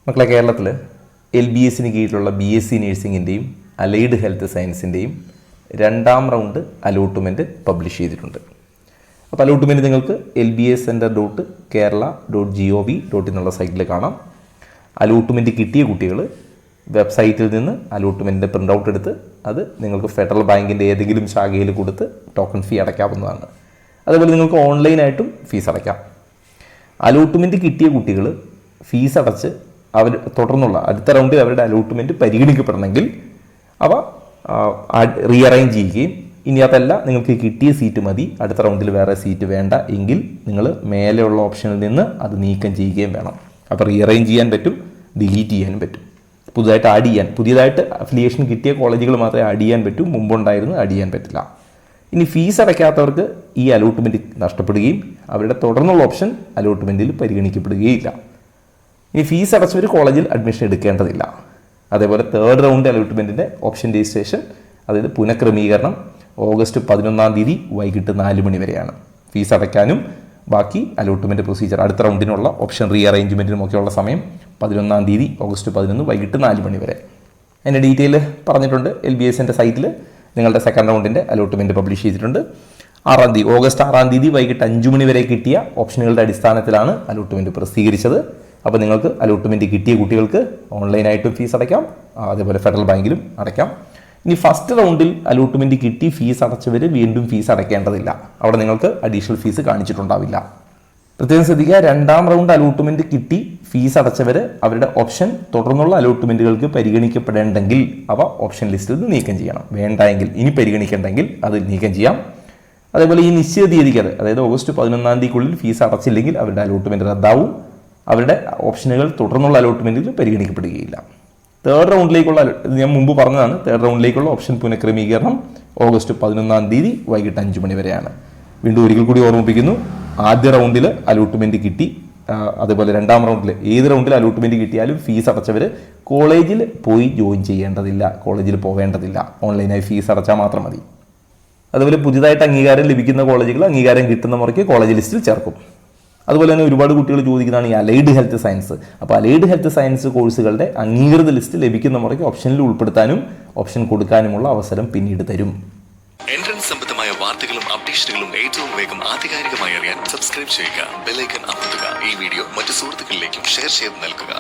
മക്കളെ, കേരളത്തിൽ LBSന് കീഴിലുള്ള BSc നഴ്സിംഗിൻ്റെയും അലൈഡ് ഹെൽത്ത് സയൻസിൻ്റെയും 2ാം റൗണ്ട് അലോട്ട്മെൻറ്റ് പബ്ലിഷ് ചെയ്തിട്ടുണ്ട്. അപ്പോൾ അലോട്ട്മെൻറ്റ് നിങ്ങൾക്ക് lbscenter.kerala.gov.in എന്നുള്ള സൈറ്റിൽ കാണാം. അലോട്ട്മെൻറ്റ് കിട്ടിയ കുട്ടികൾ വെബ്സൈറ്റിൽ നിന്ന് അലോട്ട്മെൻറ്റിൻ്റെ പ്രിൻ്റ് ഔട്ട് എടുത്ത് അത് നിങ്ങൾക്ക് ഫെഡറൽ ബാങ്കിൻ്റെ ഏതെങ്കിലും ശാഖയിൽ കൊടുത്ത് ടോക്കൺ ഫീ അടയ്ക്കാവുന്നതാണ്. അതുപോലെ നിങ്ങൾക്ക് ഓൺലൈനായിട്ടും ഫീസ് അടയ്ക്കാം. അലോട്ട്മെൻറ്റ് കിട്ടിയ കുട്ടികൾ ഫീസ് അടച്ച് അവർ തുടർന്നുള്ള അടുത്ത റൗണ്ടിൽ അവരുടെ അലോട്ട്മെൻറ്റ് പരിഗണിക്കപ്പെടണമെങ്കിൽ അവ റീഅറേഞ്ച് ചെയ്യുകയും ഇനി അതല്ല നിങ്ങൾക്ക് കിട്ടിയ സീറ്റ് മതി, അടുത്ത റൗണ്ടിൽ വേറെ സീറ്റ് വേണ്ട എങ്കിൽ നിങ്ങൾ മേലെയുള്ള ഓപ്ഷനിൽ നിന്ന് അത് നീക്കം ചെയ്യുകയും വേണം. അപ്പോൾ റീഅറേഞ്ച് ചെയ്യാൻ പറ്റും, ഡിലീറ്റ് ചെയ്യാനും പറ്റും. പുതിയതായിട്ട് അഫിലിയേഷൻ കിട്ടിയ കോളേജുകൾ മാത്രമേ ആഡ് ചെയ്യാൻ പറ്റൂ, മുമ്പുണ്ടായിരുന്നു ആഡ് ചെയ്യാൻ പറ്റില്ല. ഇനി ഫീസ് അടയ്ക്കാത്തവർക്ക് ഈ അലോട്ട്മെൻറ്റ് നഷ്ടപ്പെടുകയും അവരുടെ തുടർന്നുള്ള ഓപ്ഷൻ അലോട്ട്മെൻറ്റിൽ പരിഗണിക്കപ്പെടുകയില്ല. ഇനി ഫീസ് അടച്ചവർ കോളേജിൽ അഡ്മിഷൻ എടുക്കേണ്ടതില്ല. അതേപോലെ 3rd റൗണ്ട് അലോട്ട്മെൻറ്റിൻ്റെ ഓപ്ഷൻ രജിസ്ട്രേഷൻ, അതായത് പുനഃക്രമീകരണം ഓഗസ്റ്റ് 11 വൈകിട്ട് 4 മണി വരെയാണ്. ഫീസ് അടയ്ക്കാനും ബാക്കി അലോട്ട്മെൻറ്റ് പ്രൊസീജിയർ അടുത്ത റൗണ്ടിനുള്ള ഓപ്ഷൻ റീഅറേഞ്ച്മെൻറ്റിനുമൊക്കെയുള്ള സമയം 11 ഓഗസ്റ്റ് 11 വൈകിട്ട് 4 മണി വരെ. അതിൻ്റെ ഡീറ്റെയിൽ പറഞ്ഞിട്ടുണ്ട്. LBSൻ്റെ സൈറ്റിൽ നിങ്ങളുടെ 2nd റൗണ്ടിൻ്റെ അലോട്ട്മെൻറ്റ് പബ്ലിഷ് ചെയ്തിട്ടുണ്ട്. ഓഗസ്റ്റ് 6 വൈകിട്ട് 5 മണി വരെ കിട്ടിയ ഓപ്ഷനുകളുടെ അടിസ്ഥാനത്തിലാണ് അലോട്ട്മെൻറ്റ് പ്രസിദ്ധീകരിച്ചത്. അപ്പോൾ നിങ്ങൾക്ക് അലോട്ട്മെൻറ്റ് കിട്ടിയ കുട്ടികൾക്ക് ഓൺലൈനായിട്ടും ഫീസ് അടയ്ക്കാം, അതേപോലെ ഫെഡറൽ ബാങ്കിലും അടയ്ക്കാം. ഇനി ഫസ്റ്റ് റൗണ്ടിൽ അലോട്ട്മെൻറ്റ് കിട്ടി ഫീസ് അടച്ചവർ വീണ്ടും ഫീസ് അടയ്ക്കേണ്ടതില്ല. അവിടെ നിങ്ങൾക്ക് അഡീഷണൽ ഫീസ് കാണിച്ചിട്ടുണ്ടാവില്ല. പ്രത്യേകം ശ്രദ്ധിക്കുക, 2ാം റൗണ്ട് അലോട്ട്മെൻറ്റ് കിട്ടി ഫീസ് അടച്ചവർ അവരുടെ ഓപ്ഷൻ തുടർന്നുള്ള അലോട്ട്മെൻറ്റുകൾക്ക് പരിഗണിക്കപ്പെടേണ്ടെങ്കിൽ അവ ഓപ്ഷൻ ലിസ്റ്റിൽ നിന്ന് നീക്കം ചെയ്യണം. വേണ്ടെങ്കിൽ ഇനി പരിഗണിക്കേണ്ടെങ്കിൽ അത് നീക്കം ചെയ്യാം. അതേപോലെ ഈ നിശ്ചിത തീയതിക്ക് അതായത് ഓഗസ്റ്റ് 11 ഫീസ് അടച്ചില്ലെങ്കിൽ അവരുടെ അലോട്ട്മെൻറ്റ് റദ്ദാവും. അവരുടെ ഓപ്ഷനുകൾ തുടർന്നുള്ള അലോട്ട്മെൻറ്റിൽ പരിഗണിക്കപ്പെടുകയില്ല. 3rd റൗണ്ടിലേക്കുള്ള ഞാൻ മുമ്പ് പറഞ്ഞതാണ്. 3rd റൗണ്ടിലേക്കുള്ള ഓപ്ഷൻ പുനഃക്രമീകരണം ഓഗസ്റ്റ് 11 വൈകിട്ട് 5 മണി വരെയാണ്. വീണ്ടും ഒരിക്കൽ കൂടി ഓർമ്മിപ്പിക്കുന്നു, ആദ്യ റൗണ്ടിൽ അലോട്ട്മെൻറ്റ് കിട്ടി, അതുപോലെ 2ാം റൗണ്ടിൽ ഏത് റൗണ്ടിൽ അലോട്ട്മെൻറ്റ് കിട്ടിയാലും ഫീസ് അടച്ചവർ കോളേജിൽ പോയി ജോയിൻ ചെയ്യേണ്ടതില്ല, കോളേജിൽ പോവേണ്ടതില്ല. ഓൺലൈനായി ഫീസ് അടച്ചാൽ മാത്രം മതി. അതുപോലെ പുതിയതായിട്ട് അംഗീകാരം ലഭിക്കുന്ന കോളേജുകൾ അംഗീകാരം കിട്ടുന്ന മുറയ്ക്ക് കോളേജ് ലിസ്റ്റിൽ ചേർക്കും. അതുപോലെ തന്നെ ഒരുപാട് കുട്ടികൾ ചോദിക്കുന്നതാണ് ഈ അലൈഡ് ഹെൽത്ത് സയൻസ്. അപ്പോൾ അലൈഡ് ഹെൽത്ത് സയൻസ് കോഴ്സുകളുടെ അംഗീകൃത ലിസ്റ്റ് ലഭിക്കുന്ന മുറയ്ക്ക് ഓപ്ഷനിൽ ഉൾപ്പെടുത്താനും ഓപ്ഷൻ കൊടുക്കാനുമുള്ള അവസരം പിന്നീട് തരും. എൻട്രൻസ് സംബന്ധമായ വാർത്തകളും അപ്ഡേഷനുകളും ഏറ്റവും വേഗം ആധികാരികമായി അറിയാൻ സബ്സ്ക്രൈബ് ചെയ്യുക, ബെൽ ഐക്കൺ അമർത്തുക. ഈ വീഡിയോ മറ്റു സുഹൃത്തുക്കളിലേക്കും ഷെയർ ചെയ്ത് നൽകുക.